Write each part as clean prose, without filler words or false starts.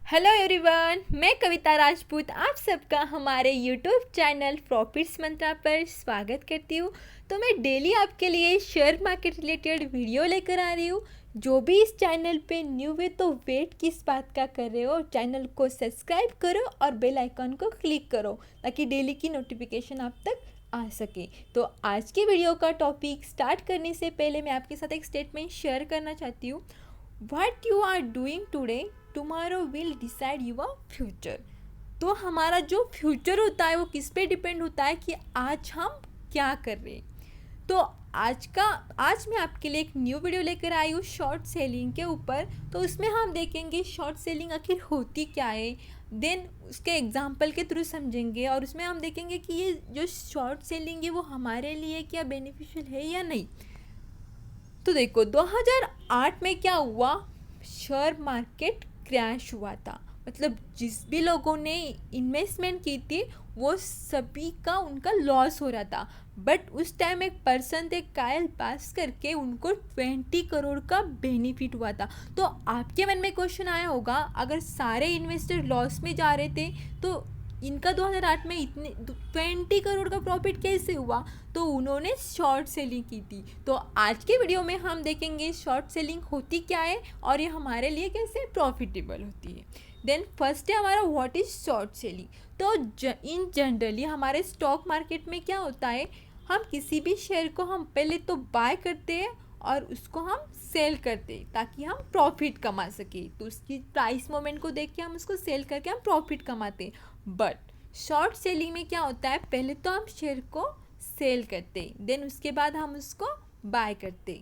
Hello everyone, मैं कविता राजपूत आप सबका हमारे यूट्यूब चैनल प्रॉफिट्स मंत्रा पर स्वागत करती हूँ। तो मैं डेली आपके लिए शेयर मार्केट रिलेटेड वीडियो लेकर आ रही हूँ। जो भी इस चैनल पे न्यू है तो वेट किस बात का कर रहे हो, चैनल को सब्सक्राइब करो और बेल आइकन को क्लिक करो ताकि डेली की नोटिफिकेशन आप तक आ सके। तो आज की वीडियो का टॉपिक स्टार्ट करने से पहले मैं आपके साथ एक स्टेटमेंट शेयर करना चाहती हूँ। What you are doing today tomorrow will decide your future. तो हमारा जो फ्यूचर होता है वो किस पे डिपेंड होता है कि आज हम क्या कर रहे हैं। तो आज मैं आपके लिए एक न्यू वीडियो लेकर आई हूँ शॉर्ट सेलिंग के ऊपर। तो उसमें हम देखेंगे शॉर्ट सेलिंग आखिर होती क्या है, देन उसके एग्जाम्पल के थ्रू समझेंगे और उसमें हम देखेंगे कि ये जो शॉर्ट सेलिंग है वो हमारे लिए क्या बेनिफिशियल है या नहीं। तो देखो 2008 में क्या हुआ, शेयर मार्केट क्रैश हुआ था। मतलब जिस भी लोगों ने इन्वेस्टमेंट की थी वो सभी का उनका लॉस हो रहा था। बट उस टाइम एक पर्सन थे कायल पास करके, उनको 20 करोड़ का बेनिफिट हुआ था। तो आपके मन में क्वेश्चन आया होगा, अगर सारे इन्वेस्टर लॉस में जा रहे थे तो इनका 2008 में इतने 20 करोड़ का प्रॉफिट कैसे हुआ। तो उन्होंने शॉर्ट सेलिंग की थी। तो आज के वीडियो में हम देखेंगे शॉर्ट सेलिंग होती क्या है और ये हमारे लिए कैसे प्रॉफिटेबल होती है। देन फर्स्ट है हमारा व्हाट इज़ शॉर्ट सेलिंग। तो इन जनरली हमारे स्टॉक मार्केट में क्या होता है, हम किसी भी शेयर को हम पहले तो बाय करते हैं और उसको हम सेल करते हैं ताकि हम प्रॉफिट कमा सके। तो उसकी प्राइस मोमेंट को देख के हम उसको सेल करके हम प्रॉफिट कमाते हैं। बट शॉर्ट सेलिंग में क्या होता है, पहले तो हम शेयर को सेल करते, देन उसके बाद हम उसको बाय करते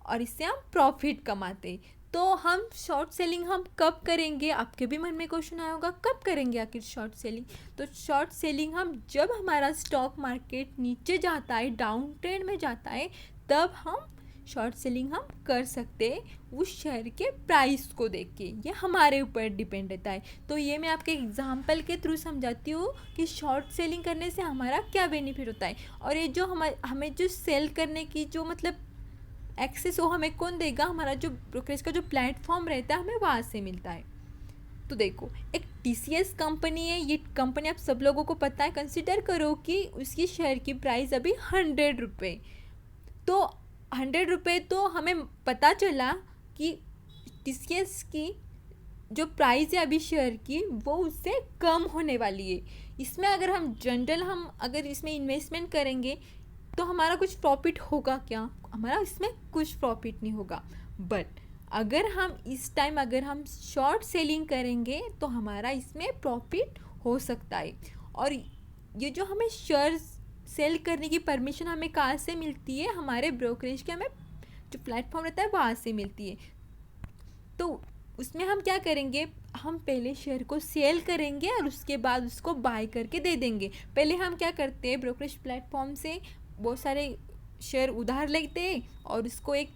और इससे हम प्रॉफिट कमाते। तो हम शॉर्ट सेलिंग हम कब करेंगे, आपके भी मन में क्वेश्चन आया होगा कब करेंगे आखिर शॉर्ट सेलिंग। तो शॉर्ट सेलिंग हम जब हमारा स्टॉक मार्केट नीचे जाता है, डाउन ट्रेंड में जाता है, तब हम शॉर्ट सेलिंग हम कर सकते हैं उस शेयर के प्राइस को देख के। ये हमारे ऊपर डिपेंड रहता है। तो ये मैं आपके एग्जांपल के थ्रू समझाती हूँ कि शॉर्ट सेलिंग करने से हमारा क्या बेनिफिट होता है। और ये जो हमें जो सेल करने की जो मतलब एक्सेस, वो हमें कौन देगा, हमारा जो ब्रोकरेज का जो प्लेटफॉर्म रहता है हमें वहाँ से मिलता है। तो देखो एक TCS कंपनी है, ये कंपनी आप सब लोगों को पता है। कंसिडर करो कि उसकी शेयर की प्राइस अभी 100 रुपये। तो 100 रुपये तो हमें पता चला कि TCS की जो प्राइस है अभी शेयर की वो उससे कम होने वाली है। इसमें अगर हम जनरल हम अगर इसमें इन्वेस्टमेंट करेंगे तो हमारा कुछ प्रॉफिट होगा क्या, हमारा इसमें कुछ प्रॉफिट नहीं होगा। बट अगर हम इस टाइम अगर हम शॉर्ट सेलिंग करेंगे तो हमारा इसमें प्रॉफिट हो सकता है। और ये जो हमें शेयर्स सेल करने की परमिशन हमें कहाँ से मिलती है, हमारे ब्रोकरेज के हमें जो प्लेटफॉर्म रहता है वहाँ से मिलती है। तो उसमें हम क्या करेंगे, हम पहले शेयर को सेल करेंगे और उसके बाद उसको बाय करके दे देंगे। पहले हम क्या करते हैं, ब्रोकरेज प्लेटफॉर्म से बहुत सारे शेयर उधार लेते हैं और उसको एक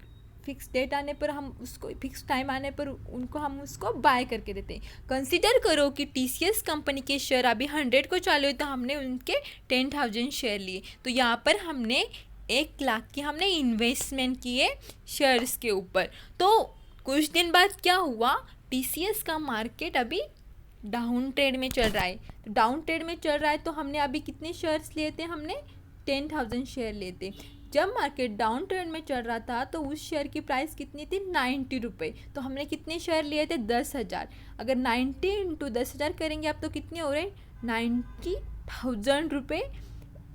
फिक्स डेट आने पर हम उसको फिक्स टाइम आने पर उनको हम उसको बाय करके देते हैं। कंसिडर करो कि TCS कंपनी के शेयर अभी 100 को चालू है तो हमने उनके 10,000 शेयर लिए। तो यहाँ पर हमने 1 लाख की हमने इन्वेस्टमेंट किए शेयर्स के ऊपर। तो कुछ दिन बाद क्या हुआ, TCS का मार्केट अभी डाउन ट्रेड में चल रहा है। तो डाउन ट्रेड में चल रहा है तो हमने अभी कितने शेयर्स लिए थे, हमने 10,000 शेयर लिए थे। जब मार्केट डाउन ट्रेंड में चल रहा था तो उस शेयर की प्राइस कितनी थी, 90 रुपये। तो हमने कितने शेयर लिए थे, 10,000। अगर 90 इंटू 10,000 करेंगे आप तो कितने हो रहे, 90,000 रुपये।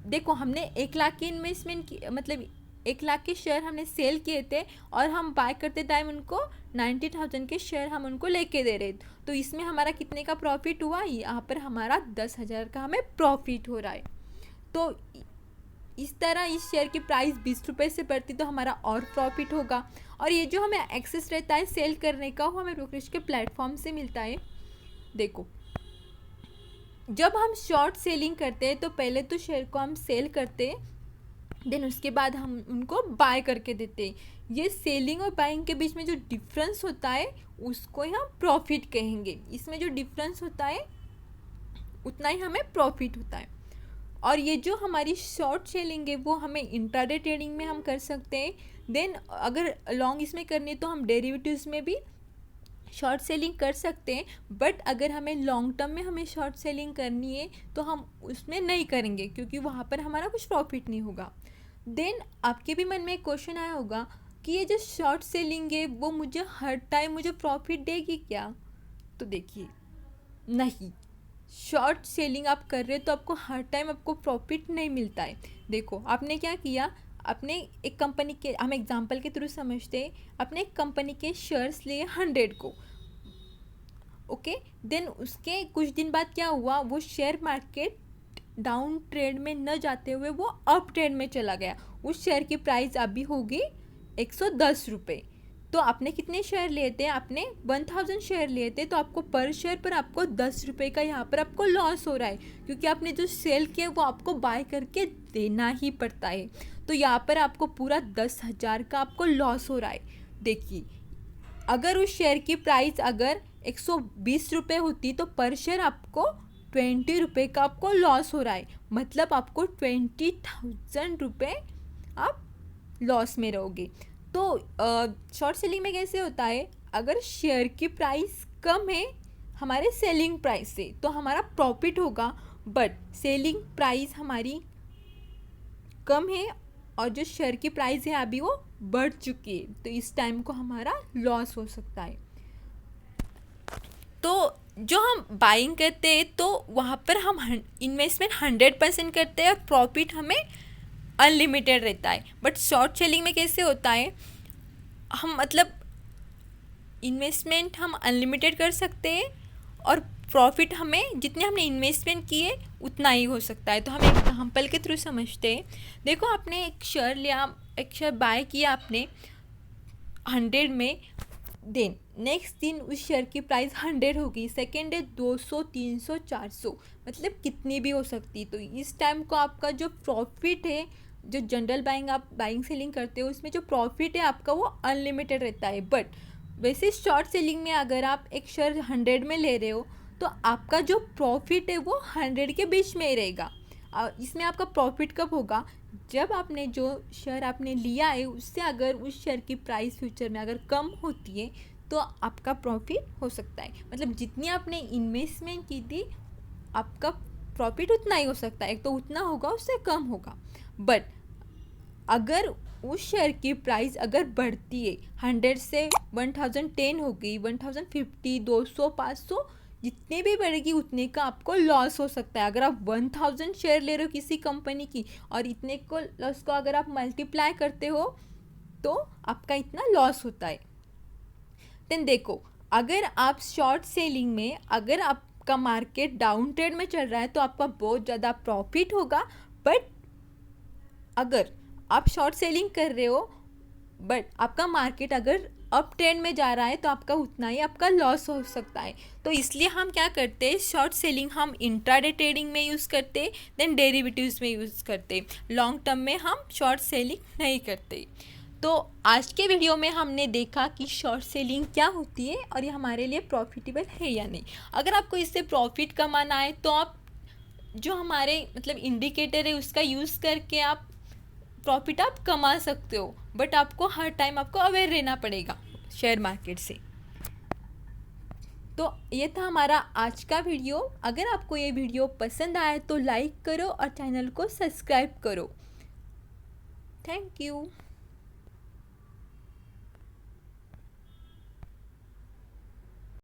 देखो हमने 1 लाख की इन्वेस्टमेंट की, मतलब 1 लाख के शेयर हमने सेल किए थे और हम बाय करते टाइम उनको 90,000 के शेयर हम उनको लेके दे रहे थे। तो इसमें हमारा कितने का प्रॉफिट हुआ, यहाँ पर हमारा 10,000 का हमें प्रॉफिट हो रहा है। तो इस तरह इस शेयर की प्राइस 20 रुपये से बढ़ती तो हमारा और प्रॉफिट होगा। और ये जो हमें एक्सेस रहता है सेल करने का वो हमें ब्रोकरेज के प्लेटफॉर्म से मिलता है। देखो जब हम शॉर्ट सेलिंग करते हैं तो पहले तो शेयर को हम सेल करते हैं, देन उसके बाद हम उनको बाय करके देते हैं। ये सेलिंग और बाइंग के बीच में जो डिफरेंस होता है उसको ही हम प्रॉफिट कहेंगे। इसमें जो डिफरेंस होता है उतना ही हमें प्रॉफिट होता है। और ये जो हमारी शॉर्ट सेलिंग है वो हमें इंट्राडे ट्रेडिंग में हम कर सकते हैं। देन अगर लॉन्ग इसमें करनी है तो हम डेरिवेटिव्स में भी शॉर्ट सेलिंग कर सकते हैं, बट अगर हमें लॉन्ग टर्म में हमें शॉर्ट सेलिंग करनी है तो हम उसमें नहीं करेंगे, क्योंकि वहाँ पर हमारा कुछ प्रॉफिट नहीं होगा। देन आपके भी मन में एक क्वेश्चन आया होगा कि ये जो शॉर्ट सेलिंग है वो मुझे हर टाइम मुझे प्रॉफिट देगी क्या? तो देखिए, नहीं, शॉर्ट सेलिंग आप कर रहे हो तो आपको हर टाइम आपको प्रॉफिट नहीं मिलता है। देखो, आपने क्या किया, आपने एक कंपनी के, हम एग्जांपल के थ्रू समझते हैं, आपने एक कंपनी के शेयर्स लिए 100 को, ओके। देन उसके कुछ दिन बाद क्या हुआ, वो शेयर मार्केट डाउन ट्रेड में न जाते हुए वो अप ट्रेड में चला गया। उस शेयर की प्राइस अभी होगी 110 रुपये। तो आपने कितने शेयर लिए थे? आपने 1000 शेयर लिए थे, तो आपको पर शेयर पर आपको 10 रुपये का यहाँ पर आपको लॉस हो रहा है, क्योंकि आपने जो सेल किया वो आपको बाय करके देना ही पड़ता है। तो यहाँ पर आपको पूरा 10,000 का आपको लॉस हो रहा है। देखिए, अगर उस शेयर की प्राइस अगर 120 रुपये होती तो पर शेयर आपको 20 रुपये का आपको लॉस हो रहा है, मतलब आपको 20,000 रुपये आप लॉस में रहोगे। तो शॉर्ट सेलिंग में कैसे होता है, अगर शेयर की प्राइस कम है हमारे सेलिंग प्राइस से तो हमारा प्रॉफिट होगा, बट सेलिंग प्राइस हमारी कम है और जो शेयर की प्राइस है अभी वो बढ़ चुकी है, तो इस टाइम को हमारा लॉस हो सकता है। तो जो हम बाइंग करते हैं तो वहाँ पर हम इन्वेस्टमेंट 100% करते हैं और प्रॉफिट हमें अनलिमिटेड रहता है। बट शॉर्ट सेलिंग में कैसे होता है, हम मतलब इन्वेस्टमेंट हम अनलिमिटेड कर सकते हैं और प्रॉफिट हमें जितने हमने इन्वेस्टमेंट किए उतना ही हो सकता है। तो हम एक एग्जाम्पल के थ्रू समझते हैं। देखो, आपने एक शेयर लिया, एक शेयर बाय किया आपने 100 में, देन नेक्स्ट दिन उस शेयर की प्राइस 100 होगी, सेकेंड डे 200, 300, 400, मतलब कितनी भी हो सकती। तो इस टाइम को आपका जो प्रॉफिट है, जो जनरल बाइंग आप बाइंग सेलिंग करते हो उसमें जो प्रॉफिट है आपका वो अनलिमिटेड रहता है। बट वैसे शॉर्ट सेलिंग में अगर आप एक शेयर 100 में ले रहे हो तो आपका जो प्रॉफिट है वो 100 के बीच में ही रहेगा। इसमें आपका प्रॉफिट कब होगा, जब आपने जो शेयर आपने लिया है उससे अगर उस शेयर की प्राइस फ्यूचर में अगर कम होती है तो आपका प्रॉफिट हो सकता है। मतलब जितनी आपने इन्वेस्टमेंट की थी आपका प्रॉफिट उतना ही हो सकता है, एक तो उतना होगा उससे कम होगा। बट अगर उस शेयर की प्राइस अगर बढ़ती है 100 से 1010 हो गई, 1050, 200, 500, जितने भी बढ़ेगी उतने का आपको लॉस हो सकता है। अगर आप 1000 शेयर ले रहे हो किसी कंपनी की और इतने को लॉस को अगर आप मल्टीप्लाई करते हो तो आपका इतना लॉस होता है। देन देखो, अगर आप शॉर्ट सेलिंग में अगर आपका मार्केट डाउन ट्रेड में चल रहा है तो आपका बहुत ज़्यादा प्रॉफिट होगा। बट अगर आप शॉर्ट सेलिंग कर रहे हो बट आपका मार्केट अगर अप ट्रेंड में जा रहा है तो आपका उतना ही आपका लॉस हो सकता है। तो इसलिए हम क्या करते हैं, शॉर्ट सेलिंग हम इंट्राडे ट्रेडिंग में यूज़ करते, देन डेरिवेटिव्स में यूज़ करते, लॉन्ग टर्म में हम शॉर्ट सेलिंग नहीं करते। तो आज के वीडियो में हमने देखा कि शॉर्ट सेलिंग क्या होती है और ये हमारे लिए प्रॉफिटेबल है या नहीं। अगर आपको इससे प्रॉफिट कमाना है तो आप जो हमारे मतलब इंडिकेटर है उसका यूज़ करके आप प्रॉफिट आप कमा सकते हो, बट आपको हर टाइम आपको अवेयर रहना पड़ेगा शेयर मार्केट से। तो ये था हमारा आज का वीडियो। अगर आपको ये वीडियो पसंद आए तो लाइक करो और चैनल को सब्सक्राइब करो। Thank you.